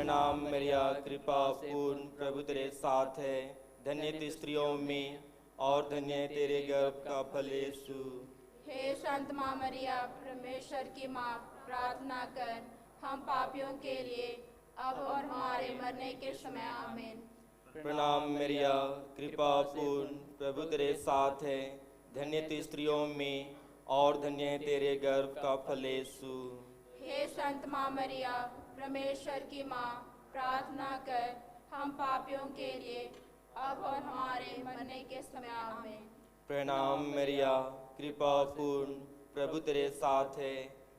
प्रणाम मरिया, कृपा पूर्ण, प्रभु तेरे साथ है। धन्य तू स्त्रियों में और धन्य है तेरे गर्भ का फल यीशु। हे संत माँ मरिया, परमेश्वर की माँ, प्रार्थना कर हम पापियों के लिए अब और हमारे मरने के समय। आमीन। प्रणाम मरिया, कृपा पूर्ण, प्रभु तेरे साथ है। धन्य तू स्त्रियों में और धन्य है तेरे गर्भ का फल यीशु। हे संत माँ मरिया, परमेश्वर की माँ, प्रार्थना कर हम पापियों के लिए अब और हमारे मरने के समय। आमीन। प्रणाम मरिया, कृपा पूर्ण, प्रभु तेरे साथ है।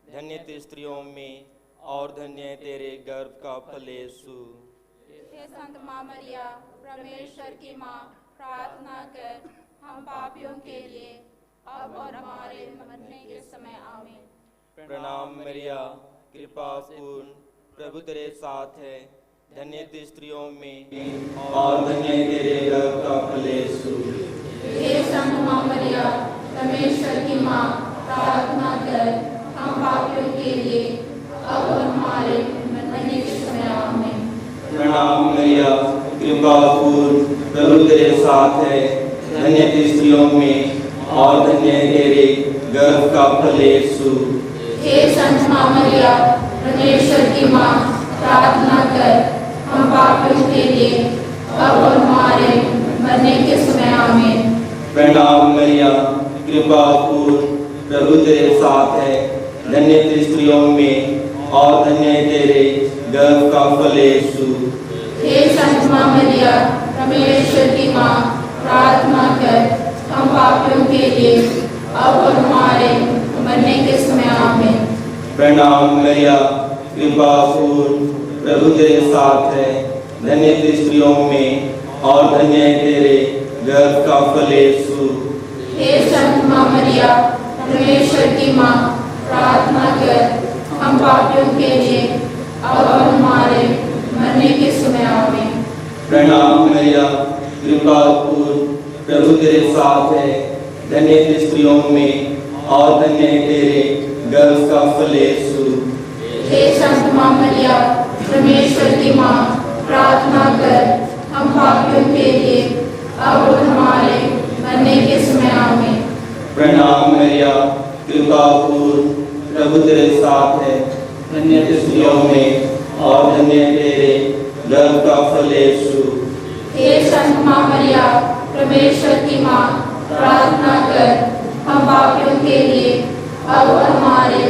धन्य तू स्त्रियों में और धन्य है तेरे गर्भ का फल यीशु। हे संत माँ मरिया, परमेश्वर की माँ, प्रार्थना कर हम पापियों के लिए अब और हमारे मरने के समय। आमीन। प्रणाम मरिया, कृपा पूर्ण, प्रभु तेरे साथ है। धन्य तू स्त्रियों में और धन्य है तेरे गर्भ का फल यीशु। हे संत माँ मरिया, परमेश्वर की माँ, प्रार्थना कर हम पापियों के लिए अब और हमारे मरने के समय। आमीन। प्रणाम मरिया, कृपा पूर्ण, प्रभु तेरे साथ है। धन्य तू स्त्रियों में और धन्य है तेरे गर्भ का फल यीशु। हे संत माँ मरिया, परमेश्वर की माँ, प्रार्थना कर हम पापियों के लिए अब और हमारे मरने के समय। आमीन। प्रणाम मरिया, कृपा पूर्ण, प्रभु तेरे साथ है। धन्य तू स्त्रियों में और धन्य है तेरे गर्भ का फल यीशु। हे संत माँ मरिया, परमेश्वर की माँ, प्रार्थना कर हम पापियों के लिए अब और हमारे मरने के समय। आमीन। प्रणाम मरिया, कृपा पूर्ण, प्रभु तेरे साथ है। धन्य तू स्त्रियों में और धन्य है तेरे गर्भ का फल यीशु। हे संत माँ मरिया, परमेश्वर की माँ, प्रार्थना कर हम पापियों के लिए अब और हमारे मरने के समय। आमीन। प्रणाम मरिया, कृपा पूर्ण, प्रभु तेरे साथ है। धन्य तू स्त्रियों में और धन्य है तेरे गर्भ का फल यीशु। हे संत माँ मरिया, परमेश्वर की माँ, प्रार्थना कर हम पापियों के लिए अब और हमारे मरने के समय। आमीन। प्रणाम मरिया, कृपा पूर्ण, प्रभु तेरे साथ है। धन्य तू स्त्रियों में और धन्य है तेरे गर्भ का फल यीशु। हे संत माँ मरिया, परमेश्वर की माँ, प्रार्थना कर हम पापियों के लिए अब और हमारे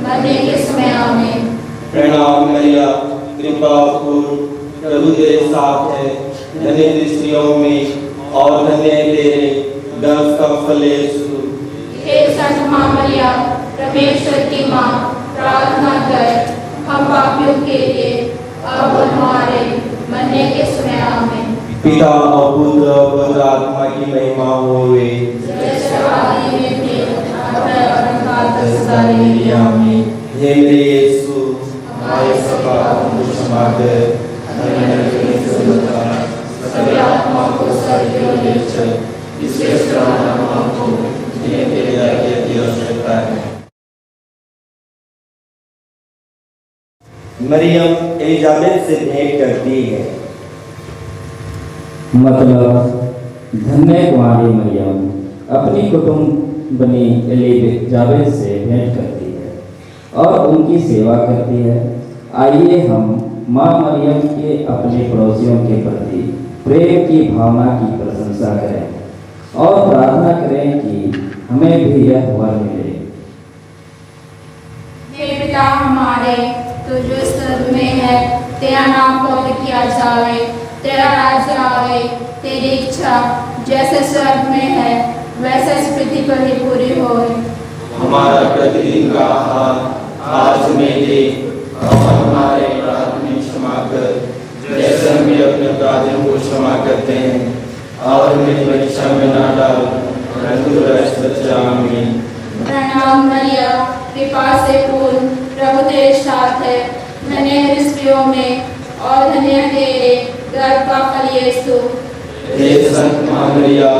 मरने के समय। आमीन। प्रणाम मरिया, कृपा पूर्ण, प्रभु तेरे साथ है। धन्य तू स्त्रियों में और धन्य है तेरे गर्भ का फल यीशु। हे संत माँ मरिया, परमेश्वर की माँ, प्रार्थना कर हम पापियों के लिए अब और हमारे मरने के समय। आमीन। पिता और पुत्र और पवित्र आत्मा की महिमा होवे। जैसे आदि में थे, अब है और अनंत काल तक सदा रहेगी। आमीन। हे मेरे यीशु, हमारे सब पापों को क्षमा कर, हमें नरक से बचा, सभी आत्माओं को स्वर्ग की ओर ले चल, विशेष आत्माओं को जिन्हें तेरे दया की आवश्यकता है। मरियम एलिजाबेथ से भेंट करती है। मतलब धन्य कुमारी मरियम अपनी कुटुंबनी एलिजाबेथ से भेंट करती है और उनकी सेवा करती है। आइए हम माँ मरियम के अपने पड़ोसियों के प्रति प्रेम की भावना की प्रशंसा करें और प्रार्थना करें कि हमें भी यह वर मिले। हे पिता हमारे, तो जो स्वर्ग में है, तेरा नाम पवित्र किया जावे, तेरा राज्य आवे, तेरी इच्छा जैसे स्वर्ग में है वैसे इस पृथ्वी पर ही पूरी होए। हमारा प्रतिदिन का आहार आज हमें दे और हमारे अपराध में क्षमा कर, जैसे हम भी अपने अपराधियों को क्षमा करते हैं, और हमें परीक्षा में न डाल परंतु दुष्ट से बचा। आमीन। प्रणाम मरिया, कृपा से पूर्ण, प्रभु तेरे साथ है। धन्य है स्त्रियों में और धन्य है तेरे गर्भ का फल यीशु। हे संत माँ मरिया,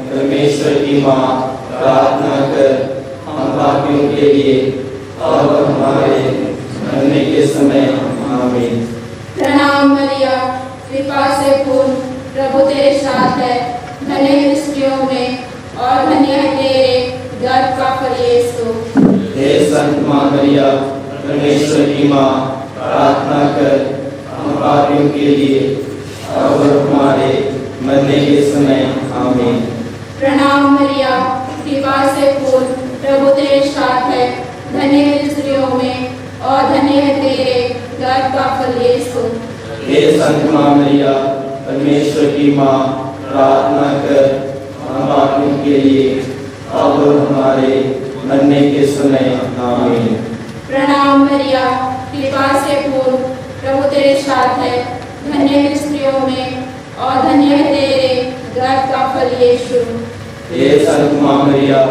परमेश्वर की माँ, प्रार्थना कर हम पापियों के लिए और हमारे मरने के समय। आमीन। प्रणाम मरिया, कृपा से पूर्ण, प्रभु तेरे साथ है। धन्य है स्त्रियों में और धन्य है तेरे गर्भ का फल यीशु। हे संत माँ मरिया, परमेश्वर की माँ, प्रार्थना कर हम पापियों के लिए और हमारे मरने के समय। आमीन। प्रणाम मरिया, कृपा से पूर्ण, प्रभु तेरे साथ है। धन्य है स्त्रियों में और धन्य है तेरे गर्भ का फल यीशु। हे संत माँ मरिया, परमेश्वर की माँ, प्रार्थना कर हम पापियों के लिए और हमारे मरने के समय। आमीन। प्रणाम मरिया, कृपा से पूर्ण, प्रभु तेरे साथ है। धन्य है स्त्रियों में और धन्य है तेरे गर्भ का फल यीशु। हे संत माँ मरिया,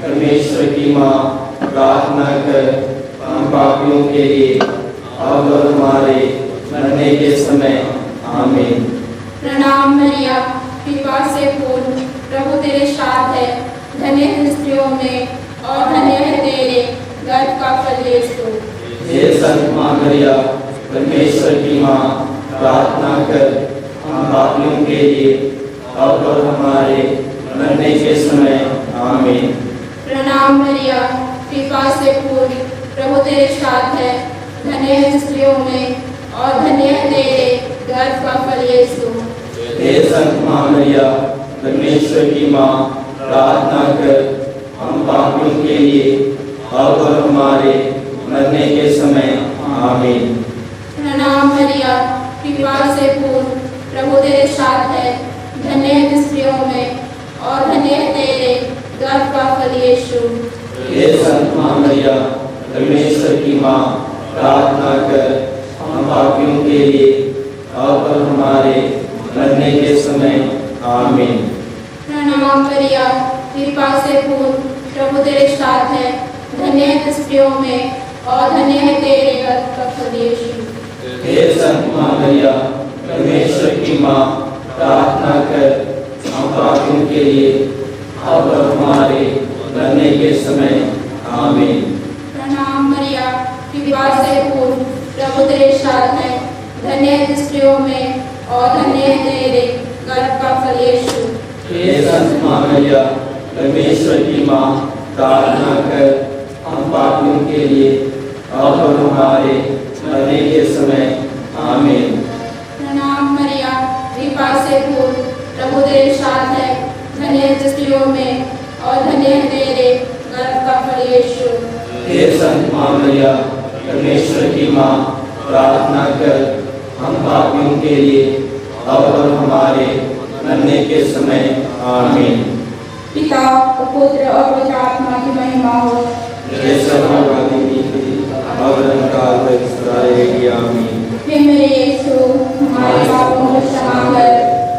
परमेश्वर की माँ, प्रार्थना कर हम पापियों के लिए और हमारे मरने के समय। आमीन। प्रणाम मरिया, कृपा से पूर्ण, प्रभु तेरे साथ है। धन्य है स्त्रियों में और धन्य है तेरे गर्भ का फल यीशु। हे संत माँ मरिया, परमेश्वर की माँ, प्रार्थना कर हम पापियों के लिए और हमारे मरने के समय। आमीन। प्रणाम मरिया, कृपा से पूर्ण, प्रभु तेरे साथ है। धन्य है स्त्रियों में और धन्य है तेरे गर्भ का फल यीशु। हे संत माँ मरिया, परमेश्वर की माँ, प्रार्थना कर हम पापियों के लिए और हमारे मरने के समय। आमीन। प्रणाम मरिया, कृपा से पूर्ण, प्रभु तेरे साथ है। धन्य है स्त्रियों में और धन्य है तेरे गर्भ का फल यीशु। हे संत माँ मरिया, परमेश्वर की माँ, प्रार्थना कर हम पापियों के लिए और हमारे मरने के समय। आमीन। प्रणाम मरिया, कृपा से पूर्ण, प्रभु तेरे साथ है। धन्य है स्त्रियों में और धन्य है तेरे गर्भ का फल यीशु। हे संत माँ मरिया, परमेश्वर की माँ, प्रार्थना कर हम पापियों के लिए और हमारे मरने के समय। आमीन। प्रणाम मरिया, कृपा से पूर्ण, प्रभु तेरे साथ है। धन्य है स्त्रियों में और धन्य है तेरे गर्भ का फल यीशु। हे संत माँ मरिया, परमेश्वर की माँ, प्रार्थना कर हम पापियों के लिए और हमारे मरने के समय। आमीन। प्रणाम मरिया, कृपा से पूर्ण, प्रभु तेरे साथ है। धन्य है स्त्रियों में और धन्य है तेरे गर्भ का फल यीशु। हे संत माँ मरिया, परमेश्वर की माँ, प्रार्थना कर हम पापियों के लिए और हमारे मरने के समय। आमीन। पिता और पुत्र और पवित्र आत्मा की महिमा हो। जैसा भगवान की थी और अनंतकाल तक सदा रहेगी। आमीन। हे मेरे यीशु, हमारे पापों को क्षमा कर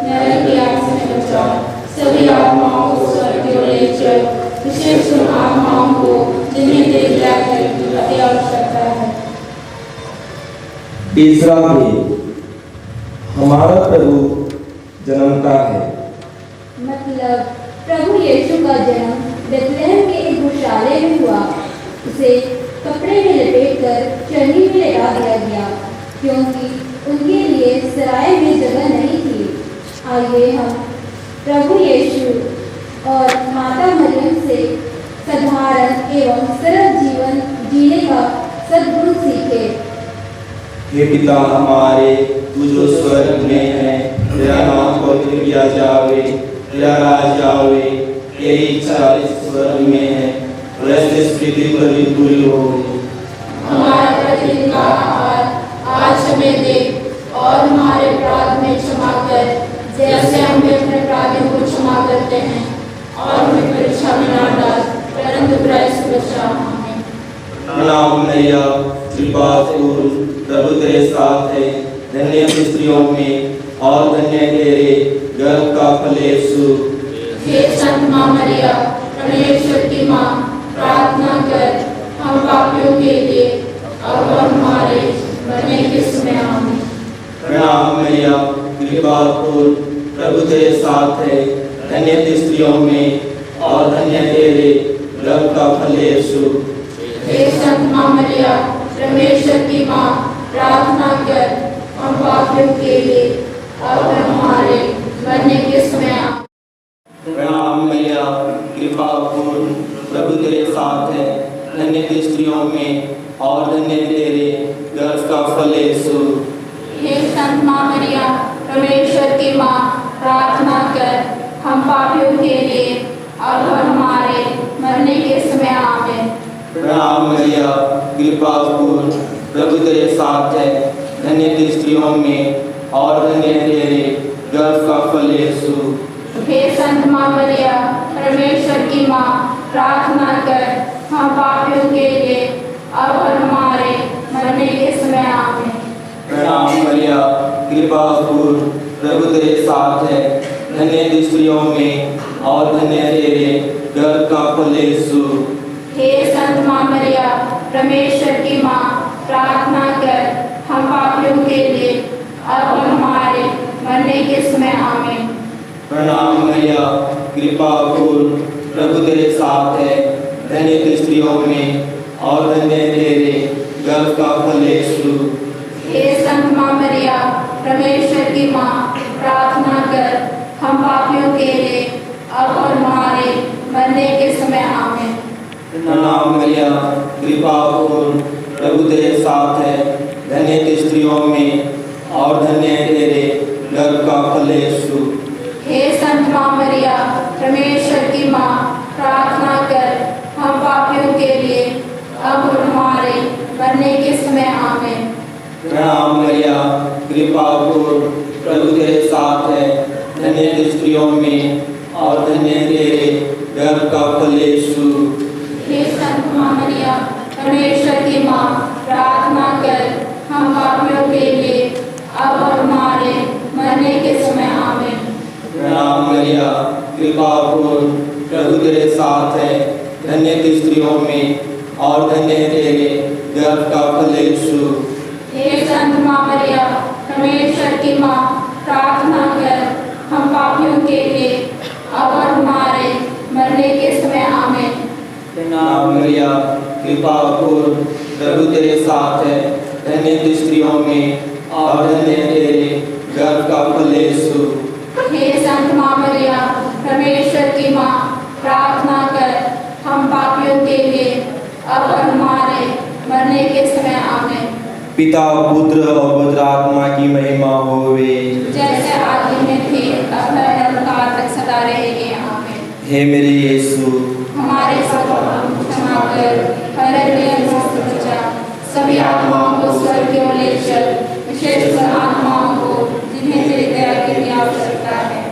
नरक की आग से बचा, सभी आत्माओं को स्वर्ग की ओर ले चल, विशेष उन आत्माओं को जिन्हें तेरी दया की अति आवश्यकता है। तीसरा भेद, हमारा प्रभु जन्मता है। मतलब प्रभु यीशु का जन्म बेथलेहम के एक गौशाले में हुआ। उसे कपड़े में लपेटकर चरनी में लगा दिया गया, क्योंकि उनके लिए सराय में जगह नहीं थी। आइए हम प्रभु यीशु और माता मरियम से साधारण एवं सरल जीवन जीने का सद्गुण सीखें। हे पिता हमारे, तू जो स्वर्ग में है, तेरा नाम पवित्र किया जावे, तेरा राज आवे, तेरी इच्छा इस स्वर्ग में है वैसे इस पृथ्वी पर भी पूरी हो। हमारा प्रतिदिन का आहार आज हमें दे और हमारे अपराध में क्षमा कर, जैसे हम भी अपने अपराधियों को क्षमा करते हैं, और हमें परीक्षा में न डाल परंतु बुराई से बचा। आमीन। प्रणाम मैया, कृपा पूर्ण, प्रभु तेरे साथ है। धन्य है स्त्रियों में और धन्य है तेरे गर्भ का फल यीशु। हे संत माँ मरिया, परमेश्वर की माँ, प्रार्थना कर हम पापियों के लिए और हमारे मरने के समय। आमीन। प्रणाम मैया, कृपा पूर्ण, प्रभु तेरे साथ है। धन्य है स्त्रियों में और धन्य है तेरे गर्भ का फल यीशु। हे संत माँ मरिया, परमेश्वर की माँ, प्रार्थना कर हम पापियों के लिए अब हमारे मरने के समय आमेन। प्रणाम मैया, कृपा पूर्ण, प्रभु तेरे साथ है। धन्य तू स्त्रियों में और धन्य तेरे गर्भ का फल यीशु। हे संत माँ मरिया, परमेश्वर की माँ, प्रार्थना कर हम पापियों के लिए अब हमारे मरने के समय आमेन। प्रणाम मैया, कृपा पूर्ण, प्रभु तेरे साथ है। धन्य तू स्त्रियों में और धन्य तेरे गर्भ का फल यीशु। हे संत माँ मरिया, परमेश्वर की माँ, प्रार्थना कर हम पापियों के लिए अब हमारे मरने के समय आमेन। प्रणाम मैया, कृपा पूर्ण, प्रभु तेरे साथ है। धन्य तू स्त्रियों में और धन्य तेरे गर्भ का फल यीशु। हे संत माँ मरिया, परमेश्वर की माँ, प्रार्थना कर हम पापियों के लिए अब हमारे मरने के समय आमेन। प्रणाम मैया, कृपा पूर्ण, प्रभु तेरे साथ है। धन्य तू स्त्रियों में और धन्य तेरे गर्भ का फल यीशु। हे संत माँ मरिया, परमेश्वर की माँ, प्रार्थना कर हम पापियों के लिए अब हमारे मरने के समय आमेन। प्रणाम मैया, कृपा पूर्ण, प्रभु तेरे साथ है। धन्य तू स्त्रियों में और धन्य तेरे गर्भ का फल यीशु। हे संत माँ मरिया, परमेश्वर की माँ, प्रार्थना कर हम पापियों के लिए अब हमारे मरने के समय आमेन। प्रणाम मैया, कृपा पूर्ण, प्रभु तेरे साथ है। धन्य तू स्त्रियों में और धन्य तेरे गर्भ का फल यीशु। हे संत माँ मरिया, परमेश्वर की माँ, प्रार्थना कर हम पापियों के लिए अब हमारे मरने के समय आमेन। प्रणाम मैया, कृपा पूर्ण, प्रभु तेरे साथ है। धन्य तू स्त्रियों में और धन्य तेरे गर्भ का फल यीशु। हे संत माँ मरिया, परमेश्वर की माँ, प्रार्थना कर हम पापियों के लिए अब हमारे मरने के समय आमेन। प्रणाम मैया, कृपा पूर्ण, प्रभु तेरे साथ है। धन्य तू स्त्रियों में और धन्य तेरे गर्भ का फल यीशु। हे संत माँ मरिया, परमेश्वर की माँ, प्रार्थना कर हम पापियों के लिए अब हमारे मरने के समय आमेन। पिता, पुत्र और पवित्र आत्मा की महिमा होवे, जैसे आदि में थे अब काल तक सदा रहेंगे आमेन। हे मेरे यीशु, हमारे सब पाप क्षमा कर हर नियम बचा सभी आत्माओं को स्वर्ग की ओर ले चल, विशेषकर आत्माओं को जिन्हें तेरी दया की आवश्यकता है।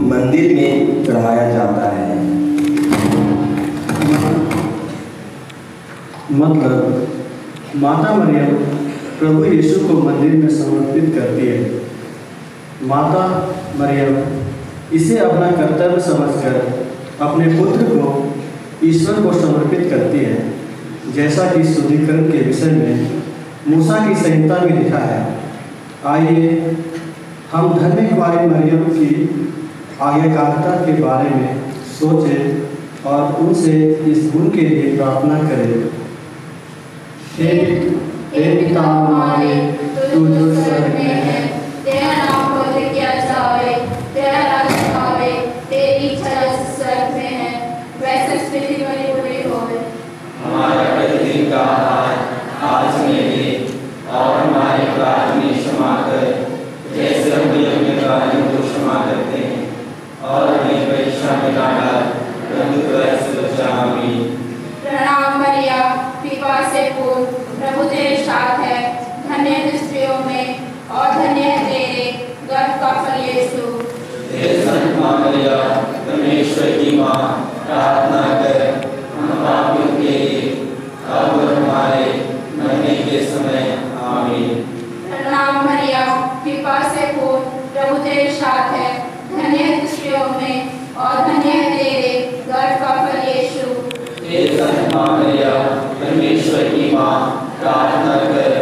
मंदिर में चढ़ाया जाता है। मतलब माता मरियम प्रभु यीशु को मंदिर में समर्पित करती है। माता मरियम इसे अपना कर्तव्य समझकर अपने पुत्र को ईश्वर को समर्पित करती है, जैसा कि शुद्धिकरण के विषय में मूसा की संहिता में लिखा है। आइए हम धन्य कुमारी मरियम की आज्ञाकारिता के बारे में सोचें और उनसे इस गुण के लिए प्रार्थना करें। हे पिता हमारे, तू जो स्वर्ग में है, तेरा नाम पवित्र किया जाए, तेरा राज्य आवे, तेरी इच्छा जैसे स्वर्ग में है वैसे पृथ्वी पर पूरी होवे। हमारा प्रतिदिन का आहार आज हमें दे और हमारे अपराध में क्षमा कर, जैसे हम भी अपने अपराधियों को क्षमा करते हैं, और हमें परीक्षा में न डाल, परंतु बुराई से बचा। आमीन। प्रणाम मरिया, कृपा से पूर्ण, प्रभु तेरे साथ है, धन्य है स्त्रियों में और धन्य है तेरे गर्भ का फल यीशु। हे संत माँ मरिया, परमेश्वर की माँ, प्रार्थना कर हम पापियों के लिए अब और हमारे मरने के समय। आमीन। प्रणाम मरिया, कृपा से पूर्ण, प्रभु तेरे साथ है, धन्य है स्त्रियों में और धन्य है तेरे गर्भ का फल यीशु। हे संत माँ मरिया, परमेश्वर की माँ, प्रार्थना कर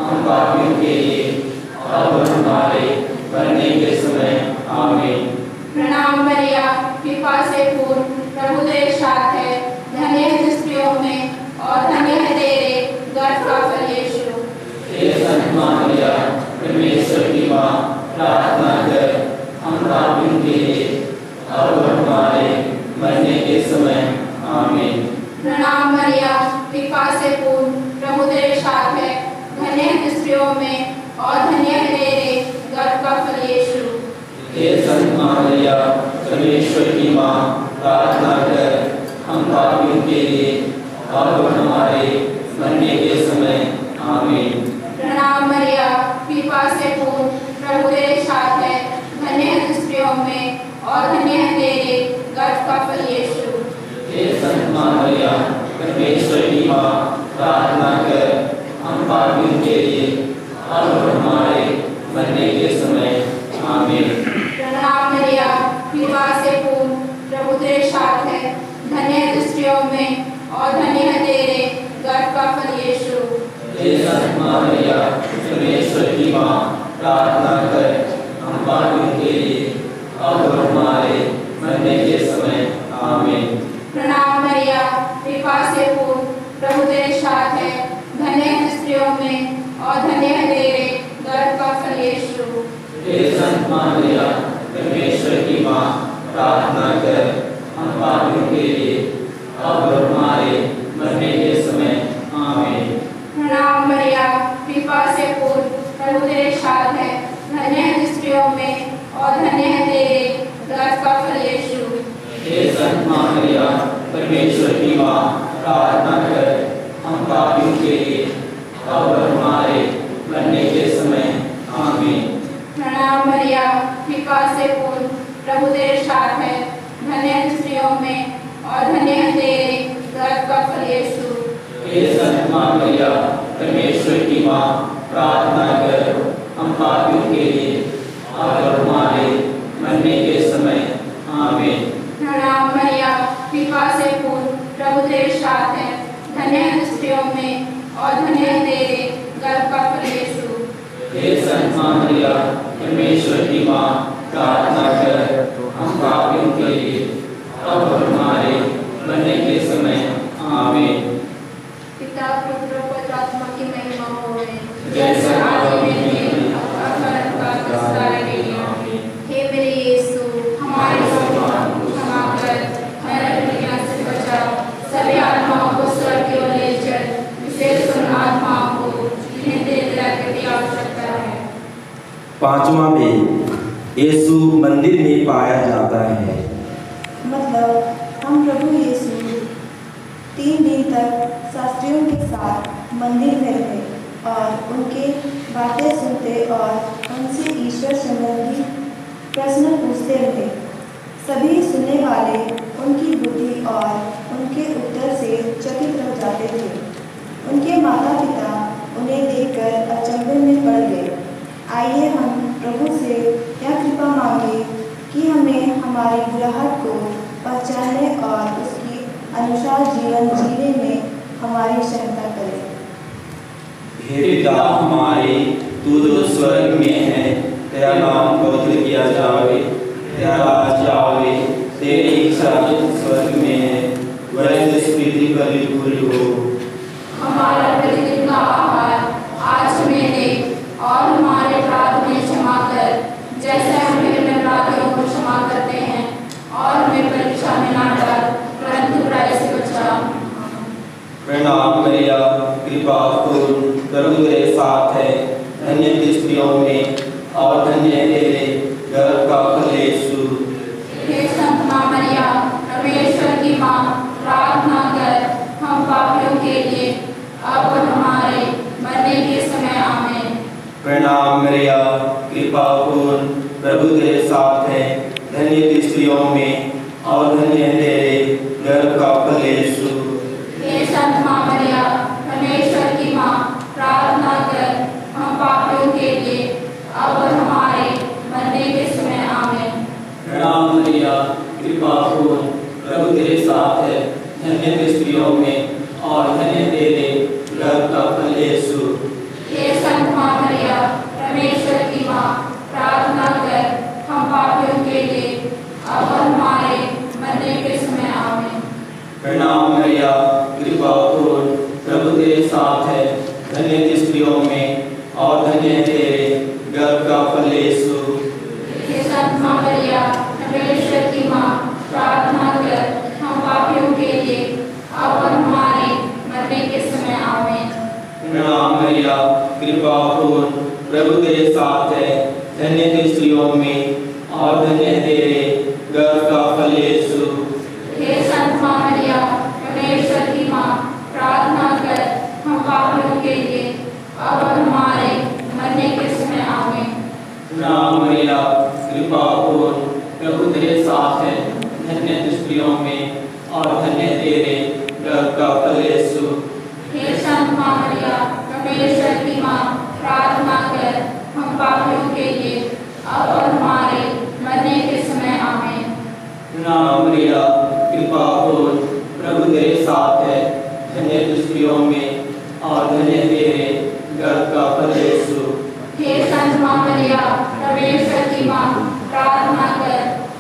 हम पापियों के लिए अब और हमारे मरने के समय। आमीन। प्रणाम मरिया, कृपा से पूर्ण, प्रभु तेरे साथ है, धन्य है स्त्रियों में और धन्य है तेरे गर्भ का फल यीशु। हे संत माँ मरिया, परमेश्वर की माँ, प्रार्थना कर हम पापियों के लिए अब और हमारे मरने के समय। आमीन। प्रणाम मरिया, कृपा से पूर्ण, प्रभु तेरे साथ है, धन्य है स्त्रियों में और धन्य है तेरे गर्भ का फल यीशु। हे संत माँ मरिया, परमेश्वर की माँ, प्रार्थना कर हम पापियों के लिए अब और हमारे मरने के समय। आमीन। प्रणाम मरिया, कृपा से पूर्ण, प्रभु तेरे साथ है, धन्य है स्त्रियों में और धन्य है तेरे गर्भ का फल यीशु। हे संत माँ मरिया, परमेश्वर की माँ, प्रार्थना कर हम पापियों के लिए अब और हमारे मरने के समय। आमीन। प्रणाम मरिया, कृपा से पूर्ण, प्रभु तेरे साथ है, धन्य है स्त्रियों में और धन्य है तेरे गर्भ का फल यीशु। हे संत माँ मरिया, परमेश्वर की माँ, प्रार्थना कर हम पापियों के लिए अब और हमारे मरने के समय। आमीन। प्रणाम मरिया, कृपा से पूर्ण, प्रभु तेरे साथ है, धन्य है स्त्रियों में और धन्य है तेरे गर्भ का फल यीशु। हे संत माँ मरिया, परमेश्वर की माँ, प्रार्थना कर हम पापियों के लिए अब और हमारे मरने के समय। आमीन। प्रणाम मरिया, कृपा से पूर्ण, प्रभु तेरे साथ है, धन्य है स्त्रियों में और धन्य है तेरे गर्भ का फल यीशु। हे संत माँ मरिया, परमेश्वर की माँ, प्रार्थना कर हम पापियों के लिए अब और हमारे मरने के समय। आमीन। प्रणाम मरिया, कृपा से पूर्ण, प्रभु तेरे साथ है, धन्य है स्त्रियों में और धन्य है तेरे गर्भ का फल यीशु। हे संत माँ मरिया, परमेश्वर की माँ, प्रार्थना कर हम पापियों के लिए अब और हमारे मरने के समय। आमीन। प्रणाम मरिया, कृपा से पूर्ण, प्रभु तेरे साथ है, धन्य है स्त्रियों में और धन्य है तेरे गर्भ का फल यीशु। हे संत माँ मरिया, परमेश्वर की माँ, प्रार्थना कर हम पापियों के लिए अब और हमारे मरने के समय। आमीन। पिता पुत्र और पवित्र आत्मा की महिमा होवे, जैसा आदि में थी, अब और सदा रहे। हे मेरे यीशु, हमारे पापों को क्षमा कर, हमारे दुनिया से बचा, सभी आत्माओं को स्वर्ग की ओर ले चल, विशेष उन आत्माओं को जिन्हें तेरे दया की आवश्यकता है। पांचवा में यीशु मंदिर में पाया जाता है। मतलब हम प्रभु यीशु 3 दिन तक शास्त्रियों के साथ मंदिर में रहे और उनके बातें सुनते और उनसे ईश्वर संबंधी प्रश्न पूछते रहे। सभी सुनने वाले उनकी बुद्धि और उनके उत्तर से चकित रह जाते थे। उनके माता पिता उन्हें देखकर अचंभे में पड़ गए। आइए हम प्रभु से यह कृपा मांगे कि हमें हमारी बुराहट को पहचानने और उसकी अनुसार जीवन जीने में हमारी सहायता करे। हे पिता हमारे, तू जो स्वर्ग में है, तेरा नाम पवित्र किया जावे, तेरा राज आवे, तेरी इच्छा स्वर्ग में है वैसे इस पृथ्वी पर भी पूरी हो। हमारा प्रतिदिन का आहार आज हमें दे और हमारे अपराध में क्षमा कर, जैसे हम अपने अपराधियों को क्षमा करते हैं, और हमें परीक्षा में ना डाल, परंतु बुराई से बचा। प्रणाम मरिया, कृपा पूर्ण, प्रभु तेरे साथ है, धन्य तू स्त्रियों में और धन्य तेरे गर्भ का फल यीशु। हे संत माँ मरिया, परमेश्वर की माँ, प्रार्थना कर हम पापियों के लिए, अब और हमारे मरने के समय आमीन। प्रणाम मरिया, कृपा पूर्ण, प्रभु तेरे साथ है, धन्य तू स्त्रियों में और धन्य तेरे गर्भ का फल यीशु। हे संत माँ मरिया, परमेश्वर की माँ, प्रार्थना कर हम पापियों के लिए, अब और हमारे मरने के समय आमीन। प्रणाम मरिया, कृपा पूर्ण, प्रभु तेरे साथ है, धन्य तू स्त्रियों में और धन्य तेरे गर्भ का फल यीशु। हे संत माँ मरिया, परमेश्वर की माँ, प्रार्थना कर हम पापियों के लिए, अब और हमारे मरने के समय आमीन। प्रणाम मरिया, कृपा पूर्ण, प्रभु तेरे साथ है, धन्य तू स्त्रियों में और धन्य तेरे गर्भ का फल यीशु। हे संत माँ मरिया, परमेश्वर की माँ, प्रार्थना कर हम पापियों के लिए, अब और हमारे मरने के समय आमीन। प्रणाम मरिया, कृपा पूर्ण, प्रभु तेरे साथ है, धन्य तू स्त्रियों में और धन्य तेरे गर्भ का फल यीशु। हे संत माँ मरिया, परमेश्वर की माँ, प्रार्थना कर हम पापियों के लिए, अब और हमारे मरने के समय आमीन। प्रणाम मरिया, कृपा पूर्ण, प्रभु तेरे साथ है, धन्य तू स्त्रियों में और धन्य तेरे गर्भ का फल यीशु। हे संत माँ मरिया, परमेश्वर की माँ, प्रार्थना कर हम पापियों के लिए, अब और हमारे मरने के समय आमीन। प्रणाम मरिया, कृपा पूर्ण, प्रभु तेरे साथ है, धन्य तू स्त्रियों में और धन्य तेरे गर्भ का फल यीशु। हे संत माँ मरिया, परमेश्वर की माँ, प्रार्थना कर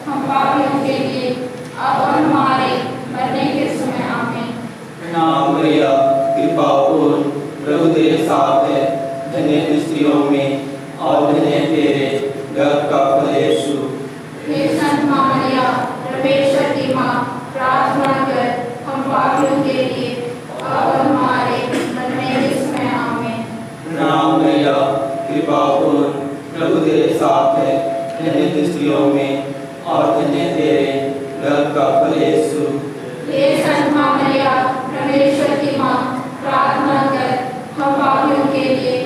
हम पापियों के लिए, अब और हमारे मरने के समय आमीन। प्रणाम मरिया, कृपा पूर्ण, प्रभु तेरे साथ है, धन्य तू स्त्रियों में और धन्य तेरे गर्भ का फल यीशु। हे संत माँ मरिया, परमेश्वर की माँ, प्रार्थना कर हम पापियों के लिए, अब और हमारे मरने के समय आमीन। प्रणाम मरिया, कृपा पूर्ण, प्रभु तेरे साथ है, धन्य तू स्त्रियों में और धन्य तेरे गर्भ का फल यीशु। हे संत माँ मरिया, परमेश्वर की माँ, प्रार्थना कर हम पापियों के लिए,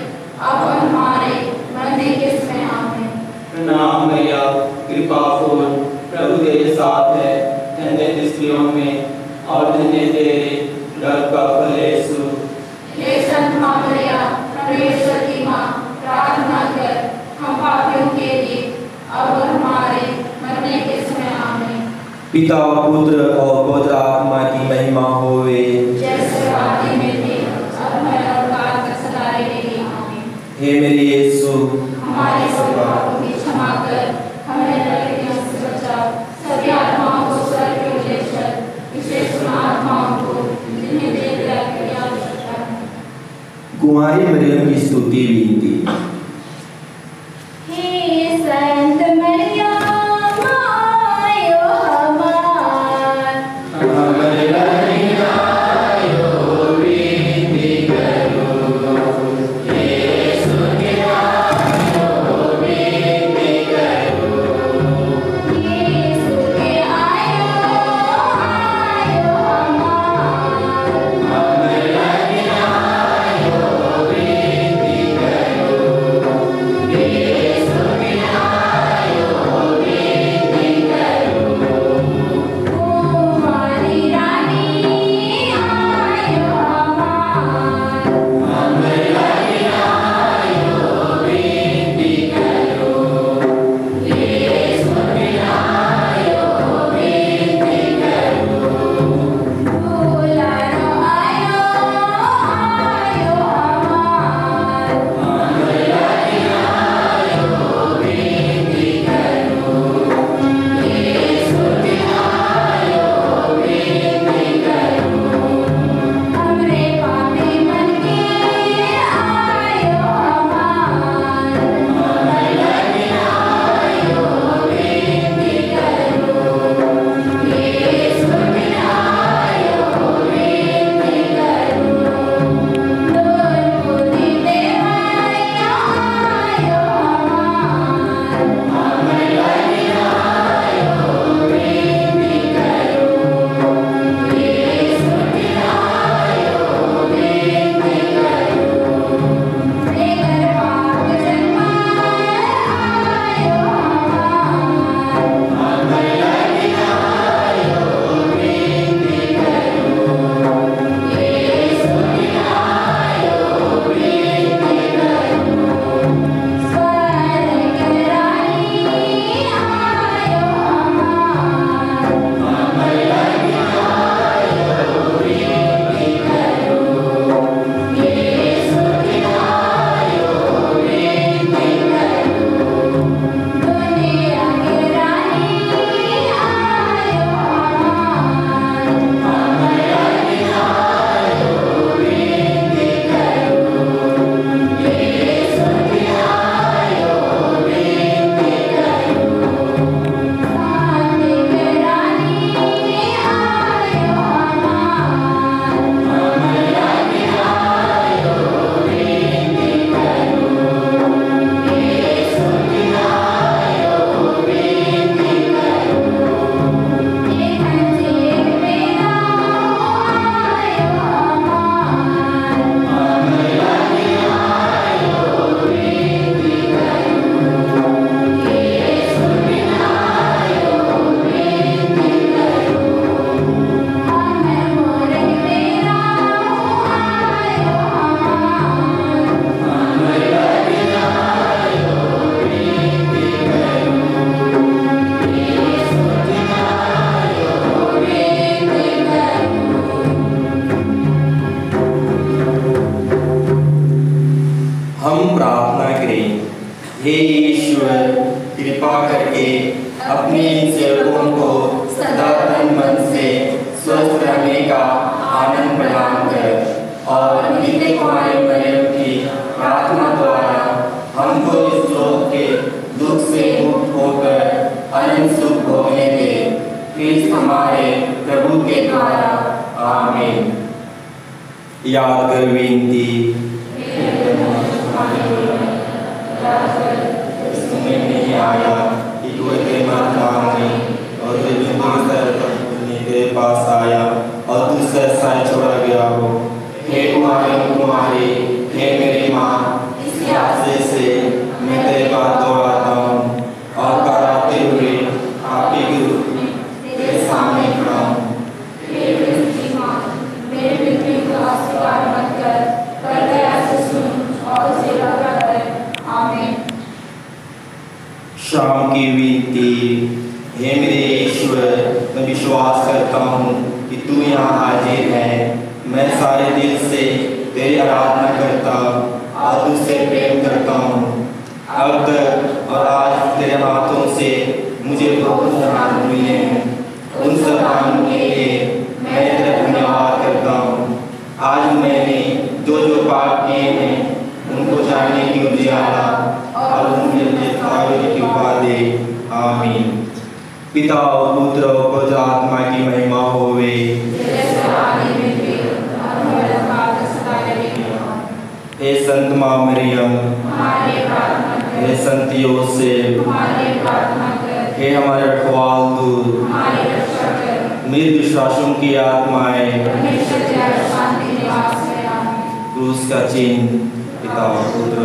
अब और हमारे मरने के समय आमीन। प्रणाम मरिया, कृपा पूर्ण, प्रभु तेरे साथ है, धन्य तू स्त्रियों में और धन्य तेरे गर्भ का फल यीशु। हे संत माँ मरिया, परमेश्वर की माँ, प्रार्थना कर हम पापियों के लिए, अब और हमारे मरने के समय आमीन। पिता पुत्र और पवित्र आत्मा की महिमा होवे। जैसे आदि में थी, अब है और काल तक सदा रहेगी आमीन। हे मेरे यीशु, हमारे सब पापों की क्षमा कर, हमें नरक से बचाओ, सभी आत्माओं को स्वर्ग में ले चल, विशेष उन आत्माओं को जिन्हें देव दया की आवश्यकता है। कुमारी मरियम की स्तुति विनती। हे संत मरियम आयो हमार, यीशु के आयो आयो हमार, क्रिस्त हमारे प्रभु के द्वारा। आमीन। याद कर विनती। तुम्हें नहीं आया कि कोई तेरा मांगे और तेरे पास आया और तुझसे साय छोड़ा गया हो। हे कुमारी, हे मेरी माँ, इस हादसे से मैं तेरे पास दौड़ाता हूँ और कराते हुए आपके गुरु तेरे सामने खड़ा हूँ। मेरे विनती को अस्वीकार मत कर, पर दया से सुन और उसे रक्षा कर। आमीन। शाम की विनती। हे मेरे ईश्वर, मैं विश्वास करता हूँ कि तू यहाँ हाजिर है। मैं सारे दिल से तेरी आराधना करता और तुझसे प्रेम करता हूँ। अब तक और आज तेरे हाथों से मुझे बहुत दान मिले हैं। उन सब दानों के लिए मैं तेरा धन्यवाद करता हूँ। आज मैंने जो जो पाप किए हैं उनको जानने की उजियारा और उनके लिए कृपा दे। आमीन। पिता और पुत्र और पवित्र आत्मा की महिमा होवे। हे संत माँ मरियम, हे संत योसेफ, हे हमारे रखवाल दूत, मृत विश्वासों की आत्माएं, क्रूस का चिन्ह, पिता और पुत्र